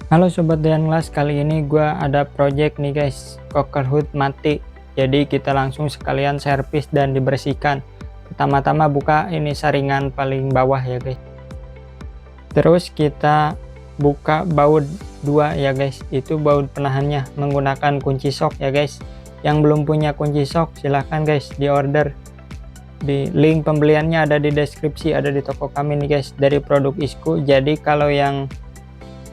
Halo Sobat Dayan Glass, kali ini gue ada project nih guys, cocker hood mati. Jadi kita langsung sekalian servis dan dibersihkan. Pertama-tama buka ini saringan paling bawah ya guys. Terus kita buka baut 2 ya guys, itu baut penahannya menggunakan kunci sok ya guys. Yang belum punya kunci sok silahkan guys di order. Di link pembeliannya ada di deskripsi, ada di toko kami nih guys, dari produk Isku. Jadi kalau yang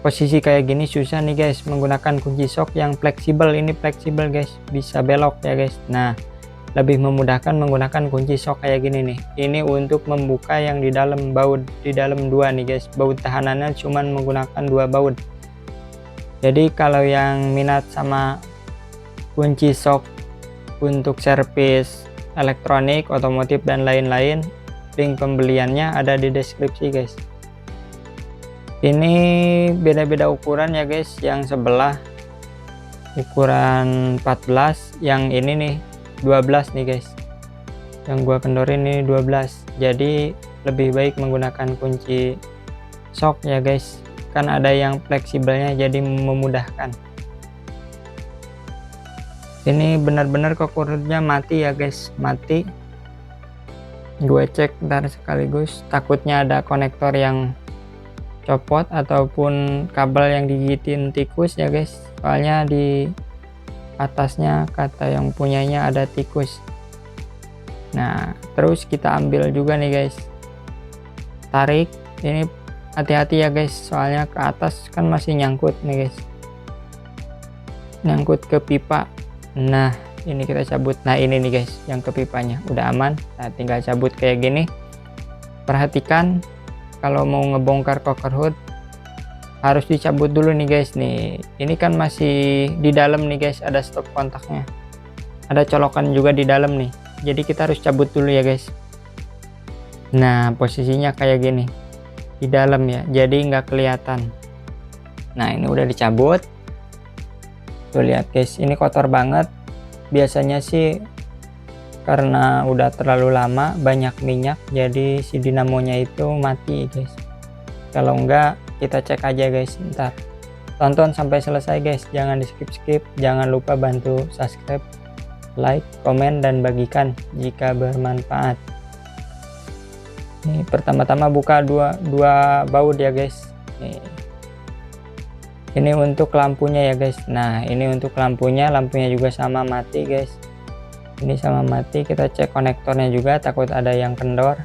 posisi kayak gini susah nih guys, menggunakan kunci sok yang fleksibel. Ini fleksibel guys, bisa belok ya guys. Nah, lebih memudahkan menggunakan kunci sok kayak gini nih. Ini untuk membuka yang di dalam baut, di dalam 2 nih guys. Baut tahanannya cuman menggunakan 2 baut. Jadi kalau yang minat sama kunci sok untuk servis elektronik, otomotif dan lain-lain, link pembeliannya ada di deskripsi guys. Ini beda-beda ukuran ya guys, yang sebelah ukuran 14, yang ini nih 12 nih guys, yang gua kendorin ini 12. Jadi lebih baik menggunakan kunci sok ya guys, kan ada yang fleksibelnya jadi memudahkan. Ini benar-benar cocker-hoodnya mati ya guys, mati. Gue cek ntar sekaligus, takutnya ada konektor yang copot ataupun kabel yang digigitin tikus ya guys, soalnya di atasnya kata yang punyanya ada tikus. Nah, terus kita ambil juga nih guys, tarik. Ini hati-hati ya guys, soalnya ke atas kan masih nyangkut nih guys, nyangkut ke pipa. Nah, ini kita cabut. Nah, ini nih guys yang ke pipanya udah aman. Nah, tinggal cabut kayak gini. Perhatikan kalau mau ngebongkar cocker hood harus dicabut dulu nih guys. Nih, ini kan masih di dalam nih guys, ada stop kontaknya, ada colokan juga di dalam nih, jadi kita harus cabut dulu ya guys. Nah, posisinya kayak gini di dalam ya, jadi nggak kelihatan. Nah, ini udah dicabut. Tuh lihat guys, ini kotor banget. Biasanya sih karena udah terlalu lama banyak minyak, jadi si dinamonya itu mati guys. Kalau enggak kita cek aja guys, ntar tonton sampai selesai guys, jangan di skip, jangan lupa bantu subscribe, like, komen, dan bagikan jika bermanfaat. Nih, pertama-tama buka dua baut ya guys. Nih, ini untuk lampunya ya guys. Nah, ini untuk lampunya juga sama mati guys. Ini sama mati. Kita cek konektornya juga, takut ada yang kendor.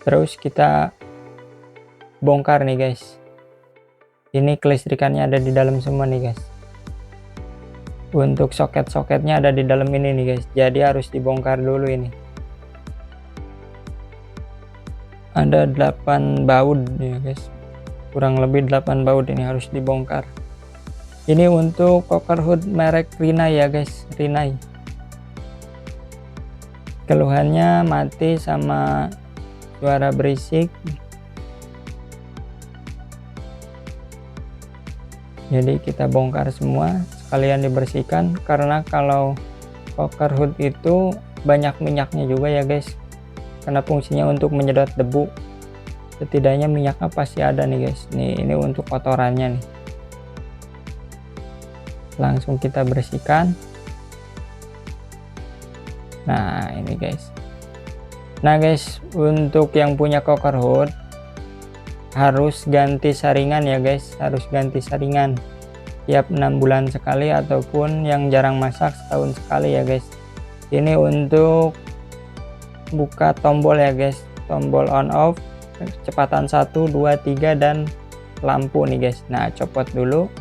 Terus kita bongkar nih guys. Ini kelistrikannya ada di dalam semua nih guys. Untuk soket-soketnya ada di dalam ini nih guys, jadi harus dibongkar dulu. Ini ada 8 baut ya guys, kurang lebih 8 baut, ini harus dibongkar. Ini untuk cocker hood merek Rinnai ya guys, Rinnai. Keluhannya mati sama suara berisik. Jadi kita bongkar semua sekalian dibersihkan, karena kalau cocker hood itu banyak minyaknya juga ya guys, karena fungsinya untuk menyedot debu. Setidaknya minyaknya pasti ada nih guys. Nih, ini untuk kotorannya nih, langsung kita bersihkan. Nah, ini guys. Nah guys, untuk yang punya cocker hood harus ganti saringan ya guys, harus ganti saringan tiap 6 bulan sekali, ataupun yang jarang masak setahun sekali ya guys. Ini untuk buka tombol ya guys, tombol on off, kecepatan 1, 2, 3, dan lampu nih guys. Nah, copot dulu.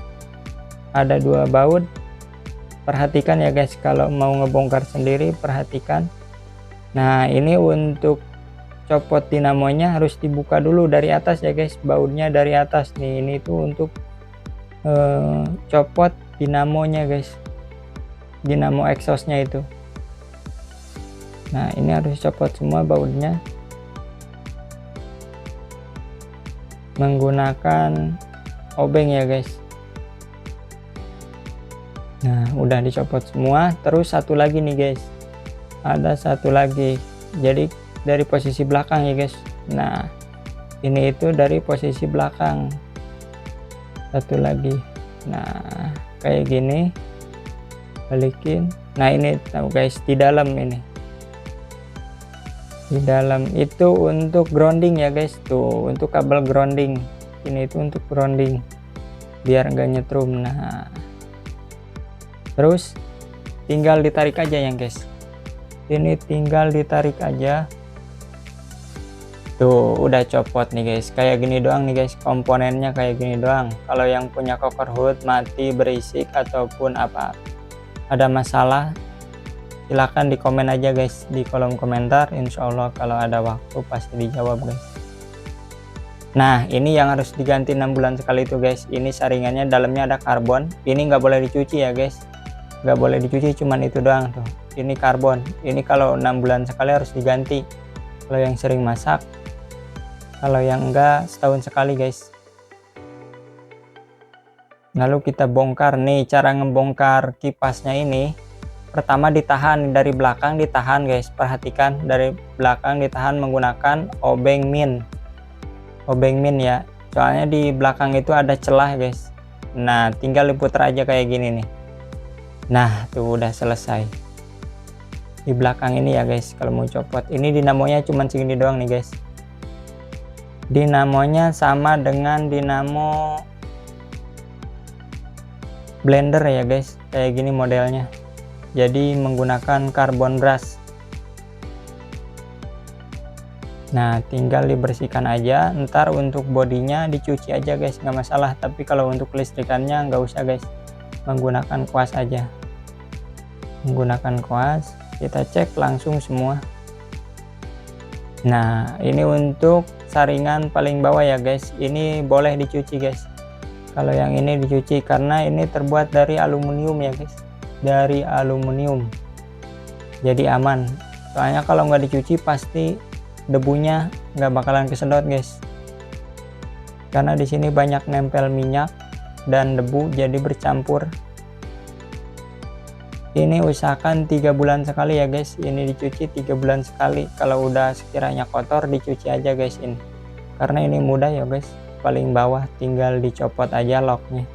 Ada 2 baut. Perhatikan ya guys, kalau mau ngebongkar sendiri perhatikan. Nah, ini untuk copot dinamonya harus dibuka dulu dari atas ya guys, bautnya dari atas nih. Ini tuh untuk copot dinamonya guys, dinamo exhaustnya itu. Nah, ini harus copot semua bautnya menggunakan obeng ya guys. Nah, udah dicopot semua. Terus satu lagi nih guys, ada satu lagi, jadi dari posisi belakang ya guys. Nah, ini itu dari posisi belakang. satu lagi. Nah kayak gini, balikin. Nah ini tahu guys, di dalam ini, di dalam itu untuk grounding ya guys, tuh untuk kabel grounding. Ini itu untuk grounding biar enggak nyetrum. Nah terus tinggal ditarik aja ya guys, ini tinggal ditarik aja. Tuh udah copot nih guys, kayak gini doang nih guys, komponennya kayak gini doang. Kalau yang punya cocker hood mati, berisik ataupun apa ada masalah, silahkan di komen aja guys di kolom komentar. Insya Allah kalau ada waktu pasti dijawab guys. Nah ini yang harus diganti 6 bulan sekali itu guys. Ini saringannya dalamnya ada karbon, ini nggak boleh dicuci ya guys, nggak boleh dicuci, cuman itu doang tuh. Ini karbon, ini kalau 6 bulan sekali harus diganti kalau yang sering masak. Kalau yang enggak setahun sekali guys. Lalu kita bongkar nih, cara ngebongkar kipasnya ini. Pertama ditahan dari belakang, ditahan guys, perhatikan dari belakang ditahan menggunakan obeng min. Obeng min ya, soalnya di belakang itu ada celah guys. Nah tinggal diputar aja kayak gini nih. Nah tuh udah selesai. Di belakang ini ya guys, kalau mau copot. Ini dinamonya cuman segini doang nih guys. Dinamonya sama dengan dinamo blender ya guys, kayak gini modelnya. Jadi menggunakan carbon brush. Nah tinggal dibersihkan aja. Ntar untuk bodinya dicuci aja guys, nggak masalah. Tapi kalau untuk listrikannya nggak usah guys, menggunakan kuas aja. Menggunakan kuas kita cek langsung semua. Nah ini untuk saringan paling bawah ya guys, ini boleh dicuci guys. Kalau yang ini dicuci karena ini terbuat dari aluminium ya guys, dari aluminium, jadi aman. Soalnya kalau nggak dicuci pasti debunya nggak bakalan kesedot guys, karena di sini banyak nempel minyak dan debu jadi bercampur. Ini usahakan 3 bulan sekali ya guys, ini dicuci 3 bulan sekali. Kalau udah sekiranya kotor dicuci aja guys ini, karena ini mudah ya guys. Paling bawah tinggal dicopot aja locknya.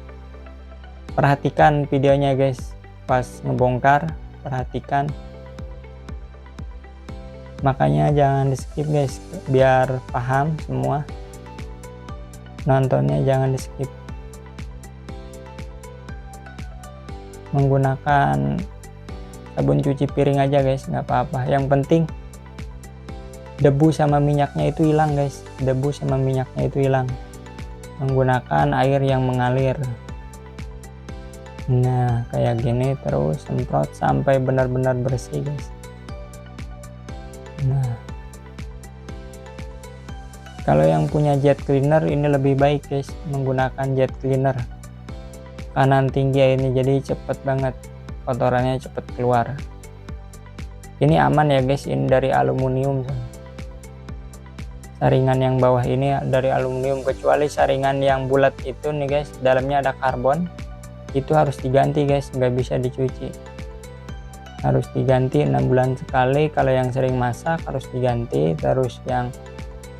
Perhatikan videonya guys, pas ngebongkar perhatikan, makanya jangan di skip guys, biar paham semua. Nontonnya jangan di skip. Menggunakan sabun cuci piring aja guys, nggak apa-apa. Yang penting debu sama minyaknya itu hilang guys, debu sama minyaknya itu hilang. Menggunakan air yang mengalir. Nah kayak gini, terus semprot sampai benar-benar bersih guys. Nah kalau yang punya jet cleaner ini lebih baik guys, menggunakan jet cleaner. Kanan tinggi ini jadi cepet banget, kotorannya cepet keluar. Ini aman ya guys, ini dari aluminium. Saringan yang bawah ini dari aluminium, kecuali saringan yang bulat itu nih guys, dalamnya ada karbon, itu harus diganti guys, nggak bisa dicuci, harus diganti 6 bulan sekali. Kalau yang sering masak harus diganti, terus yang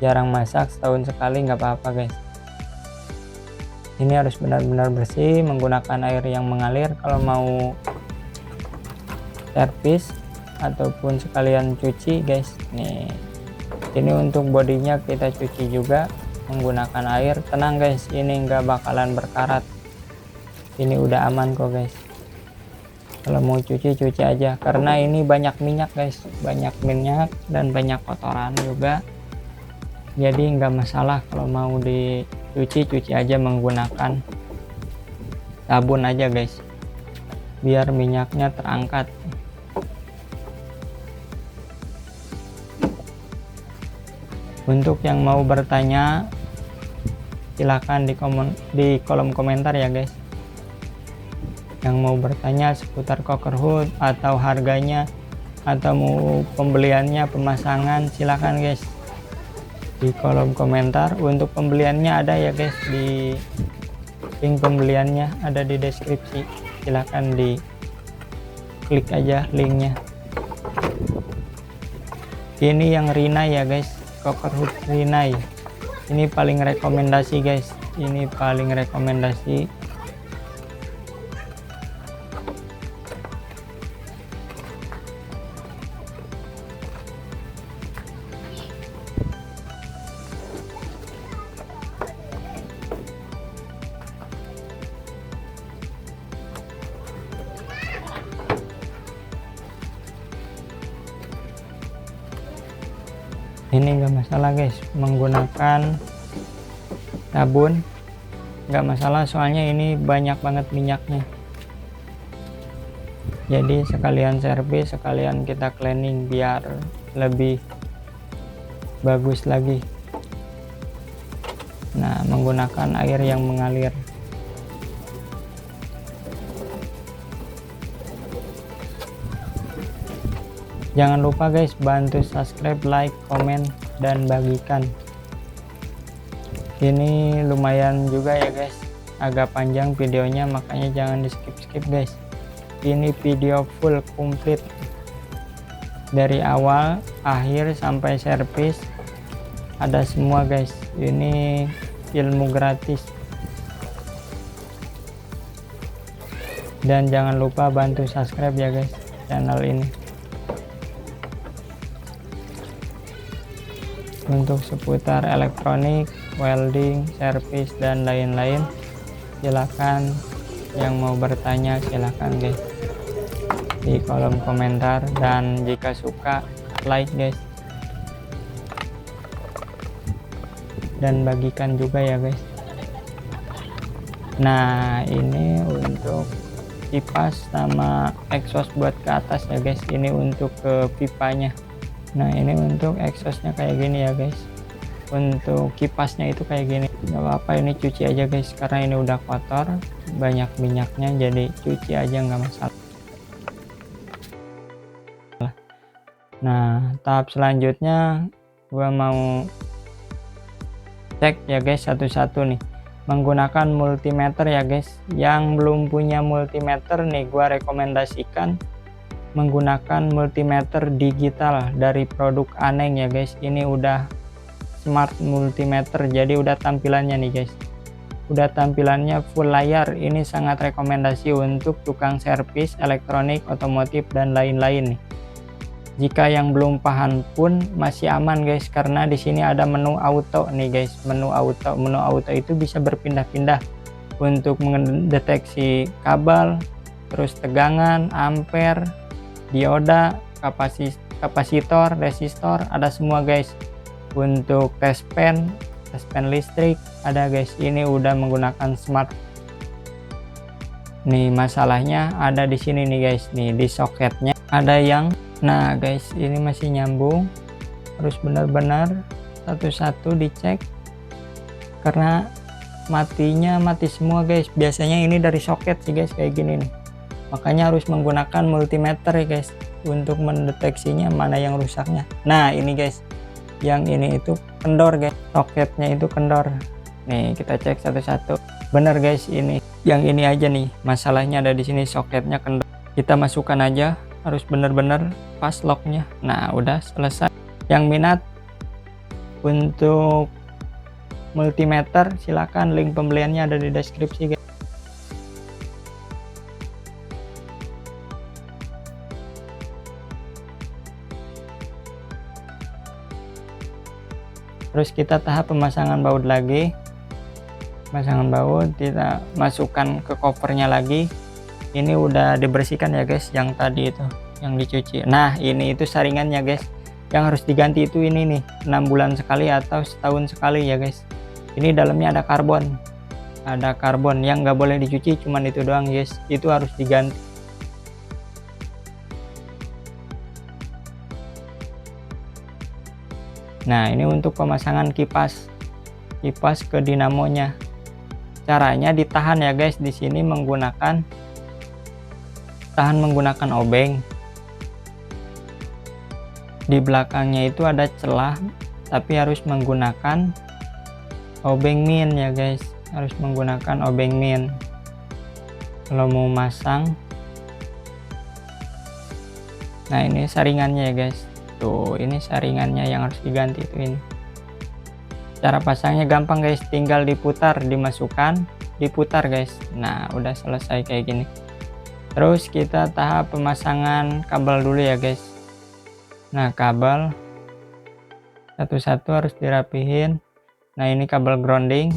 jarang masak setahun sekali nggak apa-apa guys. Ini harus benar-benar bersih, menggunakan air yang mengalir kalau mau servis ataupun sekalian cuci guys. Nih ini untuk bodinya kita cuci juga menggunakan air. Tenang guys, ini nggak bakalan berkarat, ini udah aman kok guys. Kalau mau cuci aja, karena ini banyak minyak guys, banyak minyak dan banyak kotoran juga, jadi nggak masalah. Kalau mau dicuci aja menggunakan sabun aja guys, biar minyaknya terangkat. Untuk yang mau bertanya silahkan di kolom komentar ya guys. Yang mau bertanya seputar cocker hood atau harganya atau mau pembeliannya, pemasangan, silahkan guys di kolom komentar. Untuk pembeliannya ada ya guys, di link pembeliannya ada di deskripsi, silahkan di klik aja linknya. Ini yang Rinnai ya guys, cocker hood Rinnai ini paling rekomendasi guys. ini paling rekomendasi. Ini enggak masalah guys, menggunakan sabun enggak masalah, soalnya ini banyak banget minyaknya. Jadi sekalian servis, sekalian kita cleaning biar lebih bagus lagi. Nah, menggunakan air yang mengalir. Jangan lupa guys, bantu subscribe, like, komen, dan bagikan. Ini lumayan juga ya guys, agak panjang videonya, makanya jangan di skip guys. Ini video full komplit dari awal akhir sampai servis, ada semua guys. Ini ilmu gratis. Dan jangan lupa bantu subscribe ya guys channel ini. Untuk seputar elektronik, welding, servis, dan lain-lain, silakan yang mau bertanya silakan guys di kolom komentar, dan jika suka like guys, dan bagikan juga ya guys. Nah, ini untuk kipas sama exhaust buat ke atas ya guys, ini untuk ke pipanya. Nah, ini untuk exhaustnya kayak gini ya guys, untuk kipasnya itu kayak gini. Nggak apa-apa, ini cuci aja guys, karena ini udah kotor, banyak minyaknya, jadi cuci aja nggak masalah. Nah, tahap selanjutnya gua mau cek ya guys satu-satu nih, menggunakan multimeter ya guys. Yang belum punya multimeter nih, gua rekomendasikan menggunakan multimeter digital dari produk Aneng ya guys. Ini udah smart multimeter, jadi udah tampilannya nih guys, udah tampilannya full layar. Ini sangat rekomendasi untuk tukang servis elektronik, otomotif, dan lain-lain nih. Jika yang belum paham pun masih aman guys, karena di sini ada menu auto nih guys. Menu auto itu bisa berpindah-pindah untuk mendeteksi kabel, terus tegangan, ampere, dioda, kapasitor, resistor, ada semua guys. Untuk test pen listrik ada guys. Ini udah menggunakan smart. Nih masalahnya ada di sini nih guys, nih di soketnya ada yang, nah guys ini masih nyambung, harus benar-benar satu-satu dicek karena mati semua guys. Biasanya ini dari soket sih guys, kayak gini nih. Makanya harus menggunakan multimeter ya guys untuk mendeteksinya mana yang rusaknya. Nah, ini guys, yang ini itu kendor guys, soketnya itu kendor. Nih kita cek satu-satu. Bener guys, ini yang ini aja nih masalahnya, ada di sini soketnya kendor. Kita masukkan aja, harus bener-bener pas locknya. Nah, udah selesai. Yang minat untuk multimeter silakan, link pembeliannya ada di deskripsi guys. Terus kita tahap pemasangan baut lagi. Pemasangan baut kita masukkan ke covernya lagi. Ini udah dibersihkan ya guys, yang tadi itu yang dicuci. Nah, ini itu saringannya guys, yang harus diganti itu ini nih, 6 bulan sekali atau setahun sekali ya guys. Ini dalamnya ada karbon, yang nggak boleh dicuci cuman itu doang guys, itu harus diganti. Nah, ini untuk pemasangan kipas ke dinamonya. Caranya ditahan ya guys, di sini menggunakan obeng. Di belakangnya itu ada celah, tapi harus menggunakan obeng min ya guys, harus menggunakan obeng min kalau mau masang. Nah, ini saringannya ya guys. Tuh, ini saringannya yang harus diganti itu ini. Cara pasangnya gampang guys, tinggal diputar, dimasukkan, diputar guys. Nah udah selesai kayak gini. Terus kita tahap pemasangan kabel dulu ya guys. Nah kabel satu-satu harus dirapihin. Nah ini kabel grounding,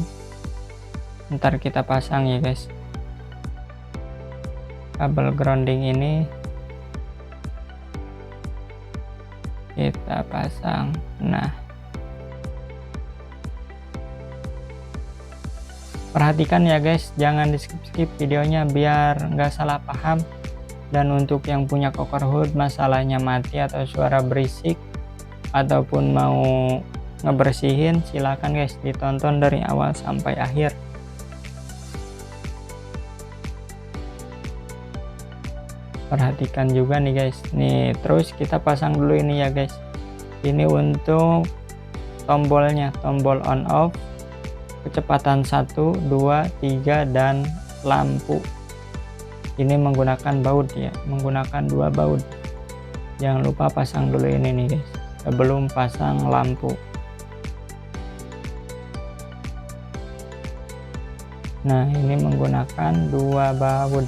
ntar kita pasang ya guys. Kabel grounding ini kita pasang. Nah perhatikan ya guys, jangan di skip videonya biar nggak salah paham. Dan untuk yang punya cocker hood masalahnya mati atau suara berisik ataupun mau ngebersihin, silakan guys ditonton dari awal sampai akhir. Perhatikan juga nih guys. Nih terus kita pasang dulu ini ya guys. Ini untuk tombolnya, tombol on off, kecepatan 1, 2, 3 dan lampu. Ini menggunakan baut ya, menggunakan 2 baut. Jangan lupa pasang dulu ini nih guys sebelum pasang lampu. Nah ini menggunakan 2 baut.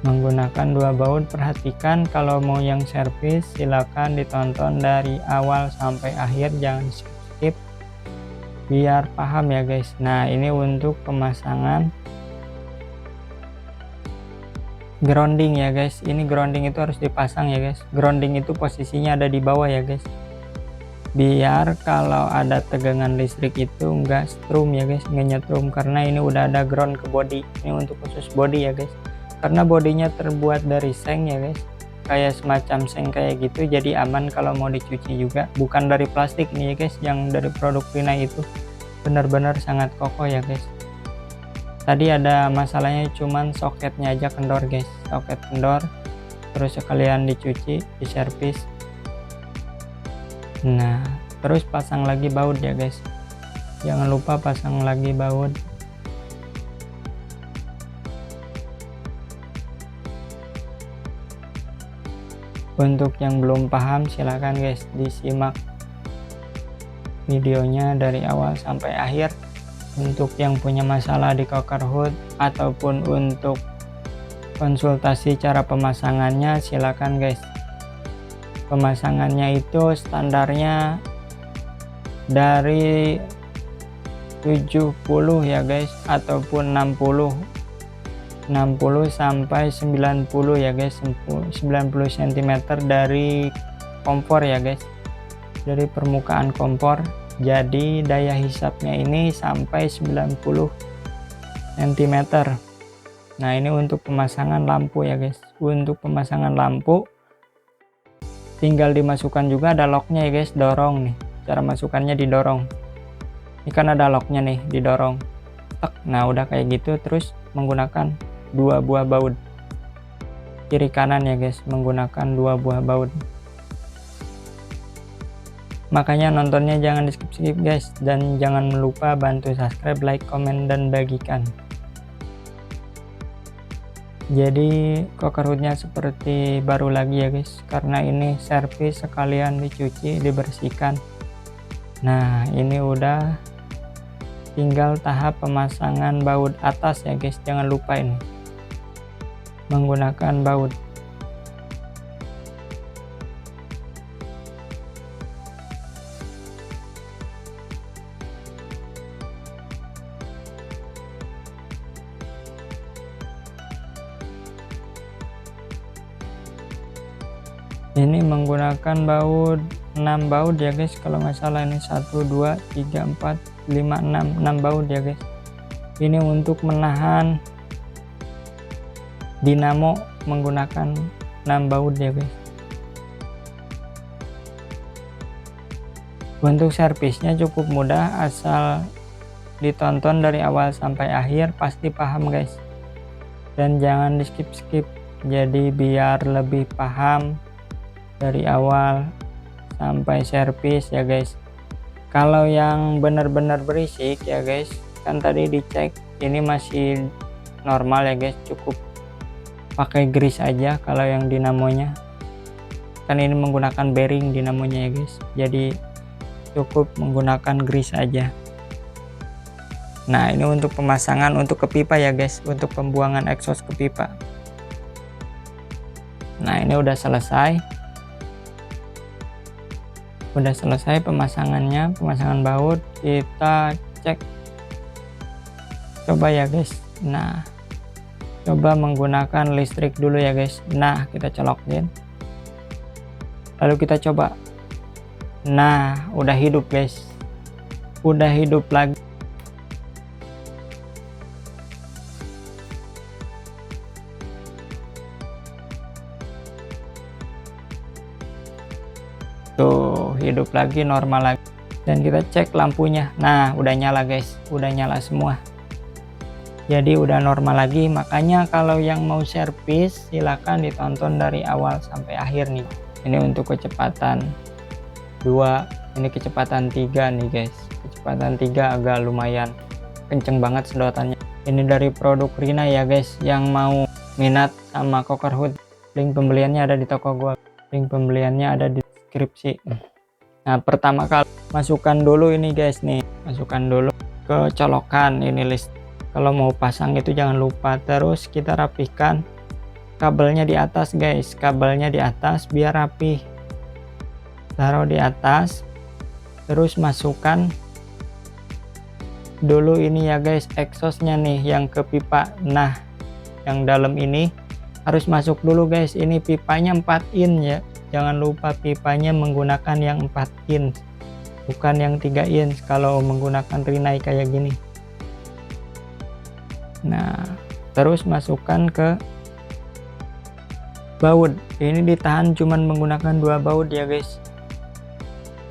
Menggunakan 2 baut. Perhatikan kalau mau yang servis silakan ditonton dari awal sampai akhir, jangan skip biar paham ya guys. Nah ini untuk pemasangan grounding ya guys. Ini grounding itu harus dipasang ya guys. Grounding itu posisinya ada di bawah ya guys, biar kalau ada tegangan listrik itu enggak strum ya guys, nggak nyetrum, karena ini udah ada ground ke body. Ini untuk khusus body ya guys, karena bodinya terbuat dari seng ya guys, kayak semacam seng kayak gitu, jadi aman kalau mau dicuci juga. Bukan dari plastik nih ya guys, yang dari produk Rinnai itu benar-benar sangat kokoh ya guys. Tadi ada masalahnya cuman soketnya aja kendor guys, soket kendor, terus sekalian dicuci, diservis. Nah terus pasang lagi baut ya guys, jangan lupa pasang lagi baut. Untuk yang belum paham silahkan guys disimak videonya dari awal sampai akhir. Untuk yang punya masalah di cocker hood ataupun untuk konsultasi cara pemasangannya silakan guys. Pemasangannya itu standarnya dari 70 ya guys, ataupun 60 sampai 90 ya guys, 90 cm dari kompor ya guys, dari permukaan kompor. Jadi daya hisapnya ini sampai 90 cm. Nah ini untuk pemasangan lampu ya guys. Untuk pemasangan lampu tinggal dimasukkan juga, ada locknya ya guys, dorong nih. Cara masukkannya didorong. Ini kan ada locknya nih, didorong. Tek. Nah udah kayak gitu, terus menggunakan 2 buah baut kiri kanan ya guys, menggunakan 2 buah baut. Makanya nontonnya jangan di skip guys, dan jangan lupa bantu subscribe, like, komen, dan bagikan. Jadi cocker hoodnya seperti baru lagi ya guys, karena ini servis sekalian dicuci, dibersihkan. Nah ini udah tinggal tahap pemasangan baut atas ya guys, jangan lupa ini menggunakan baut. Ini menggunakan baut 6 baut ya guys, kalau nggak salah ini 1 2 3 4 5 6 baut ya guys. Ini untuk menahan dinamo menggunakan 6 baut ya guys. Untuk servisnya cukup mudah, asal ditonton dari awal sampai akhir pasti paham guys, dan jangan di skip jadi biar lebih paham dari awal sampai servis ya guys. Kalau yang benar-benar berisik ya guys, kan tadi dicek ini masih normal ya guys, cukup pakai grease aja kalau yang dinamonya, kan ini menggunakan bearing dinamonya ya guys, jadi cukup menggunakan grease aja. Nah ini untuk pemasangan untuk ke pipa ya guys, untuk pembuangan exhaust ke pipa. Nah ini udah selesai pemasangannya, pemasangan baut. Kita cek coba ya guys. Nah coba menggunakan listrik dulu ya guys. Nah kita colokin, lalu kita coba. Nah udah hidup guys, udah hidup lagi. Tuh hidup lagi, normal lagi. Dan kita cek lampunya. Nah udah nyala guys, udah nyala semua, jadi udah normal lagi. Makanya kalau yang mau servis silahkan ditonton dari awal sampai akhir nih. Ini untuk kecepatan 2, ini kecepatan 3 nih guys. Kecepatan 3 agak lumayan kenceng banget sedotannya. Ini dari produk Rina ya guys. Yang mau minat sama Cocker Hood, link pembeliannya ada di toko gua, link pembeliannya ada di deskripsi. Nah pertama kali masukkan dulu ini guys nih, masukkan dulu ke colokan ini list. Kalau mau pasang itu jangan lupa. Terus kita rapihkan kabelnya di atas guys, kabelnya di atas biar rapih. Taruh di atas, terus masukkan dulu ini ya guys, exhaustnya nih yang ke pipa. Nah yang dalam ini harus masuk dulu guys. Ini pipanya 4 in ya, jangan lupa pipanya menggunakan yang 4 in, bukan yang 3 in kalau menggunakan Rinnai kayak gini. Nah terus masukkan ke baut. Ini ditahan cuman menggunakan 2 baut ya guys.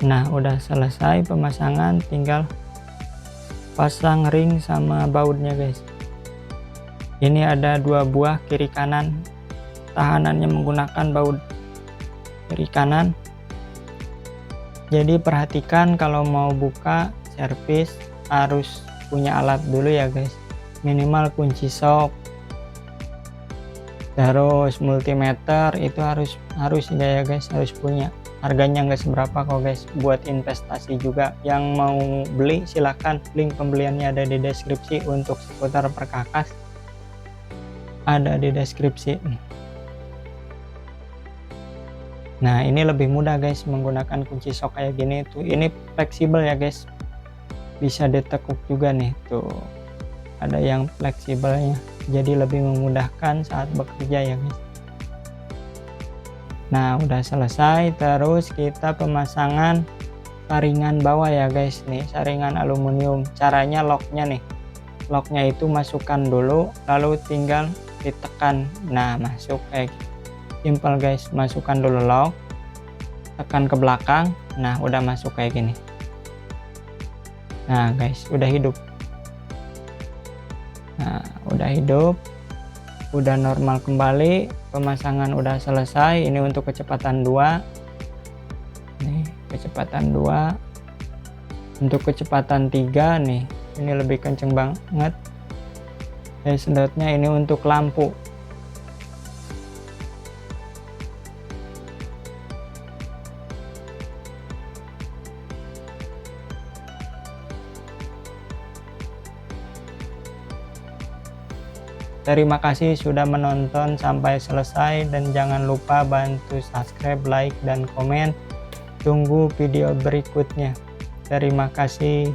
Nah udah selesai pemasangan, tinggal pasang ring sama bautnya guys. Ini ada 2 buah kiri kanan, tahanannya menggunakan baut kiri kanan. Jadi perhatikan kalau mau buka servis harus punya alat dulu ya guys, minimal kunci sok, terus multimeter itu harus ya guys, harus punya. Harganya nggak seberapa kok guys, buat investasi juga. Yang mau beli silahkan, link pembeliannya ada di deskripsi. Untuk seputar perkakas ada di deskripsi. Nah ini lebih mudah guys menggunakan kunci sok kayak gini tuh. Ini fleksibel ya guys, bisa ditekuk juga nih tuh, ada yang fleksibelnya, jadi lebih memudahkan saat bekerja ya guys. Nah udah selesai. Terus kita pemasangan saringan bawah ya guys, nih saringan aluminium. Caranya locknya nih, locknya itu masukkan dulu lalu tinggal ditekan. Nah masuk kayak simple guys, masukkan dulu lock, tekan ke belakang. Nah udah masuk kayak gini. Nah guys udah hidup. Nah udah hidup, udah normal kembali. Pemasangan udah selesai. Ini untuk kecepatan 2 nih, kecepatan 2. Untuk kecepatan 3 nih, ini lebih kenceng banget sedotnya. Ini untuk lampu. Terima kasih sudah menonton sampai selesai, dan jangan lupa bantu subscribe, like, dan komen. Tunggu video berikutnya. Terima kasih.